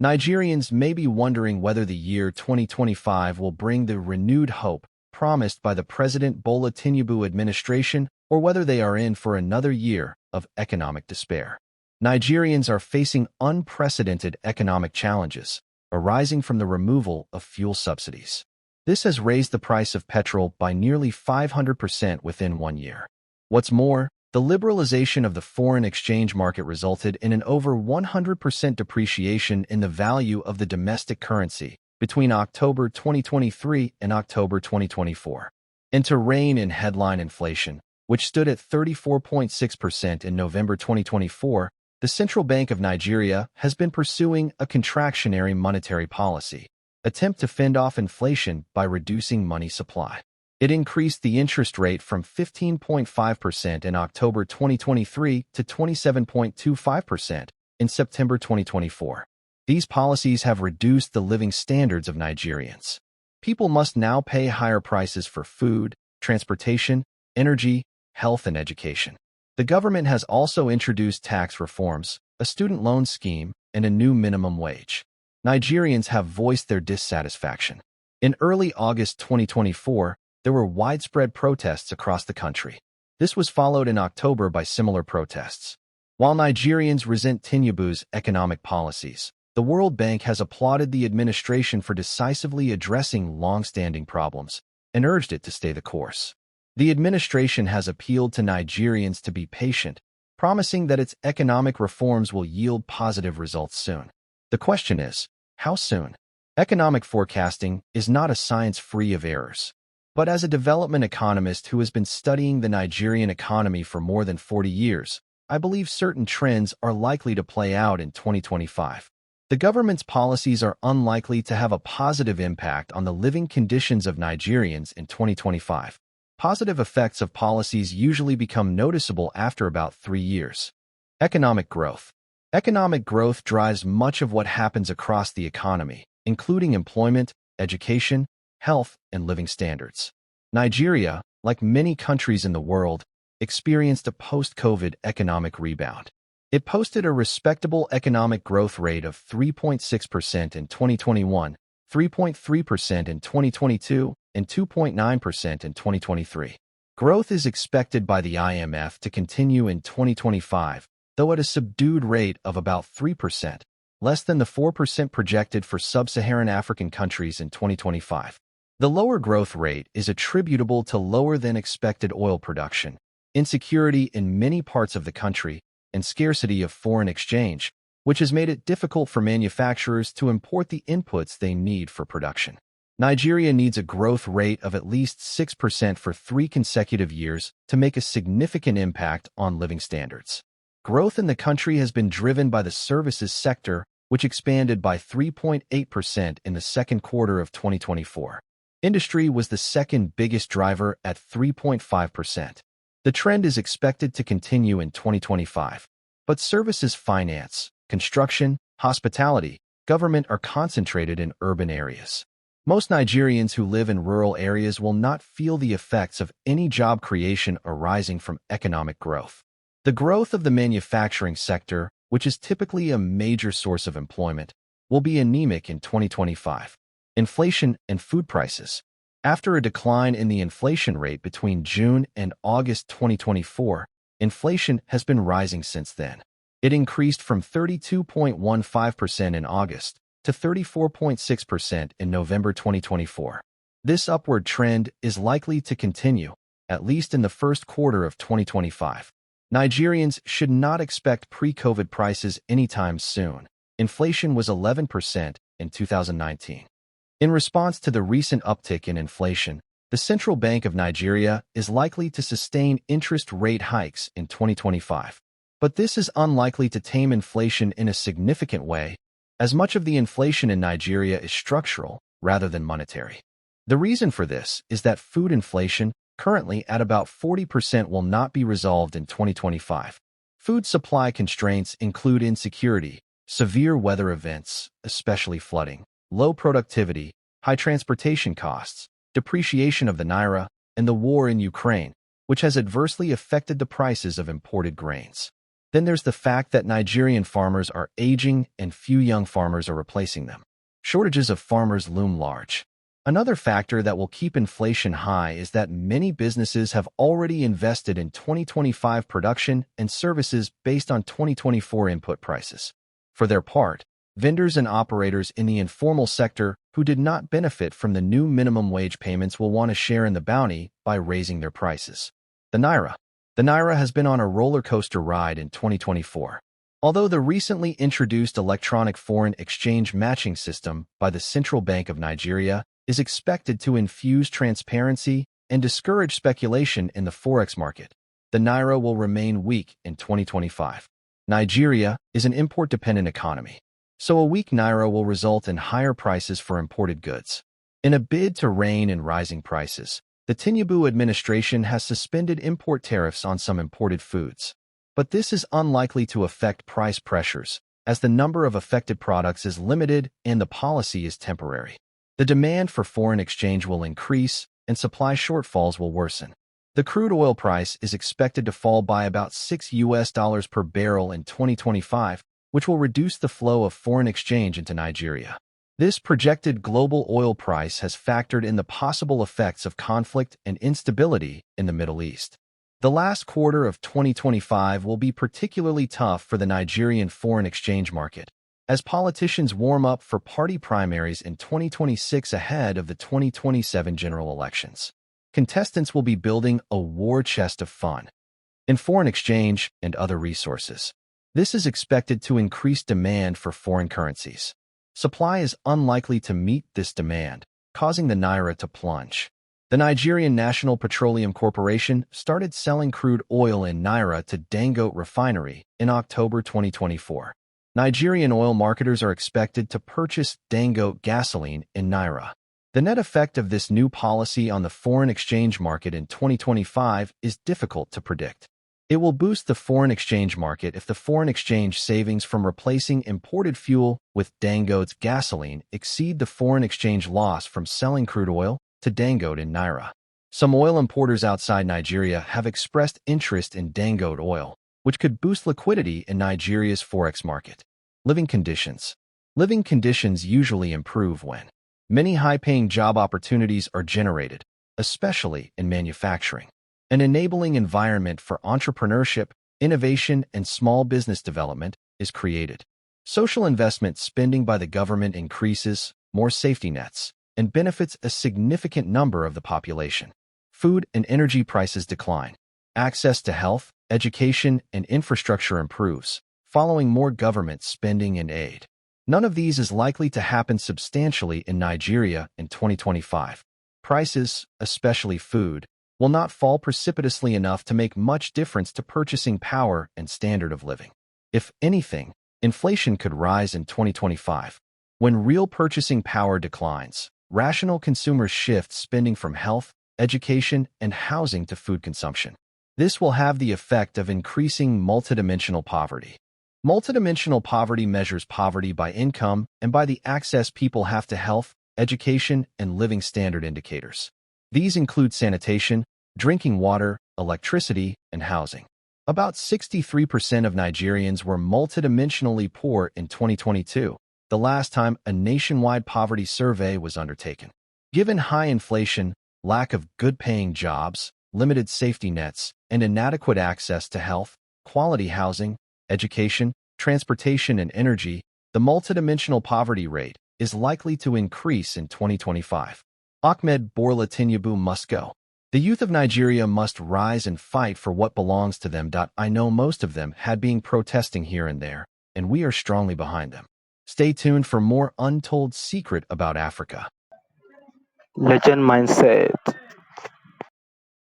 Nigerians may be wondering whether the year 2025 will bring the renewed hope promised by the President Bola Tinubu administration or whether they are in for another year of economic despair. Nigerians are facing unprecedented economic challenges arising from the removal of fuel subsidies. This has raised the price of petrol by nearly 500% within 1 year. What's more, the liberalization of the foreign exchange market resulted in an over 100% depreciation in the value of the domestic currency between October 2023 and October 2024, and to rein in headline inflation, which stood at 34.6% in November 2024, the Central Bank of Nigeria has been pursuing a contractionary monetary policy, attempt to fend off inflation by reducing money supply. It increased the interest rate from 15.5% in October 2023 to 27.25% in September 2024. These policies have reduced the living standards of Nigerians. People must now pay higher prices for food, transportation, energy, health, and education. The government has also introduced tax reforms, a student loan scheme, and a new minimum wage. Nigerians have voiced their dissatisfaction. In early August 2024, there were widespread protests across the country. This was followed in October by similar protests. While Nigerians resent Tinubu's economic policies, the World Bank has applauded the administration for decisively addressing long-standing problems and urged it to stay the course. The administration has appealed to Nigerians to be patient, promising that its economic reforms will yield positive results soon. The question is, how soon? Economic forecasting is not a science free of errors. But as a development economist who has been studying the Nigerian economy for more than 40 years, I believe certain trends are likely to play out in 2025. The government's policies are unlikely to have a positive impact on the living conditions of Nigerians in 2025. Positive effects of policies usually become noticeable after about 3 years. Economic growth. Economic growth drives much of what happens across the economy, including employment, education, health, and living standards. Nigeria, like many countries in the world, experienced a post-COVID economic rebound. It posted a respectable economic growth rate of 3.6% in 2021, 3.3% in 2022, and 2.9% in 2023. Growth is expected by the IMF to continue in 2025, though at a subdued rate of about 3%, less than the 4% projected for sub-Saharan African countries in 2025. The lower growth rate is attributable to lower than expected oil production, insecurity in many parts of the country, and scarcity of foreign exchange, which has made it difficult for manufacturers to import the inputs they need for production. Nigeria needs a growth rate of at least 6% for 3 consecutive years to make a significant impact on living standards. Growth in the country has been driven by the services sector, which expanded by 3.8% in the second quarter of 2024. Industry was the second biggest driver at 3.5%. The trend is expected to continue in 2025. But services finance, construction, hospitality, government are concentrated in urban areas. Most Nigerians who live in rural areas will not feel the effects of any job creation arising from economic growth. The growth of the manufacturing sector, which is typically a major source of employment, will be anemic in 2025. Inflation and food prices. After a decline in the inflation rate between June and August 2024, inflation has been rising since then. It increased from 32.15% in August to 34.6% in November 2024. This upward trend is likely to continue, at least in the first quarter of 2025. Nigerians should not expect pre-COVID prices anytime soon. Inflation was 11% in 2019. In response to the recent uptick in inflation, the Central Bank of Nigeria is likely to sustain interest rate hikes in 2025. But this is unlikely to tame inflation in a significant way, as much of the inflation in Nigeria is structural rather than monetary. The reason for this is that food inflation, currently at about 40%, will not be resolved in 2025. Food supply constraints include insecurity, severe weather events, especially flooding, low productivity, high transportation costs, depreciation of the Naira, and the war in Ukraine, which has adversely affected the prices of imported grains. Then there's the fact that Nigerian farmers are aging and few young farmers are replacing them. Shortages of farmers loom large. Another factor that will keep inflation high is that many businesses have already invested in 2025 production and services based on 2024 input prices. For their part, vendors and operators in the informal sector who did not benefit from the new minimum wage payments will want to share in the bounty by raising their prices. The Naira. The Naira has been on a roller coaster ride in 2024. Although the recently introduced electronic foreign exchange matching system by the Central Bank of Nigeria is expected to infuse transparency and discourage speculation in the forex market, the Naira will remain weak in 2025. Nigeria is an import-dependent economy, so a weak Naira will result in higher prices for imported goods. In a bid to rein in rising prices, the Tinubu administration has suspended import tariffs on some imported foods. But this is unlikely to affect price pressures, as the number of affected products is limited and the policy is temporary. The demand for foreign exchange will increase, and supply shortfalls will worsen. The crude oil price is expected to fall by about $6 per barrel in 2025, which will reduce the flow of foreign exchange into Nigeria. This projected global oil price has factored in the possible effects of conflict and instability in the Middle East. The last quarter of 2025 will be particularly tough for the Nigerian foreign exchange market, as politicians warm up for party primaries in 2026 ahead of the 2027 general elections. Contestants will be building a war chest of fun in foreign exchange and other resources. This is expected to increase demand for foreign currencies. Supply is unlikely to meet this demand, causing the Naira to plunge. The Nigerian National Petroleum Corporation started selling crude oil in Naira to Dangote Refinery in October 2024. Nigerian oil marketers are expected to purchase Dangote gasoline in Naira. The net effect of this new policy on the foreign exchange market in 2025 is difficult to predict. It will boost the foreign exchange market if the foreign exchange savings from replacing imported fuel with Dangote's gasoline exceed the foreign exchange loss from selling crude oil to Dangote in Naira. Some oil importers outside Nigeria have expressed interest in Dangote oil, which could boost liquidity in Nigeria's forex market. Living conditions. Living conditions usually improve when many high-paying job opportunities are generated, especially in manufacturing. An enabling environment for entrepreneurship, innovation, and small business development is created. Social investment spending by the government increases, more safety nets, and benefits a significant number of the population. Food and energy prices decline. Access to health, education, and infrastructure improves, following more government spending and aid. None of these is likely to happen substantially in Nigeria in 2025. Prices, especially food, will not fall precipitously enough to make much difference to purchasing power and standard of living. If anything, inflation could rise in 2025. When real purchasing power declines, rational consumers shift spending from health, education, and housing to food consumption. This will have the effect of increasing multidimensional poverty. Multidimensional poverty measures poverty by income and by the access people have to health, education, and living standard indicators. These include sanitation, drinking water, electricity, and housing. About 63% of Nigerians were multidimensionally poor in 2022, the last time a nationwide poverty survey was undertaken. Given high inflation, lack of good-paying jobs, limited safety nets, and inadequate access to health, quality housing, education, transportation, and energy, the multidimensional poverty rate is likely to increase in 2025. Ahmed Bola Tinubu must go. The youth of Nigeria must rise and fight for what belongs to them. I know most of them had been protesting here and there, and we are strongly behind them. Stay tuned for more untold secret about Africa. Legend mindset.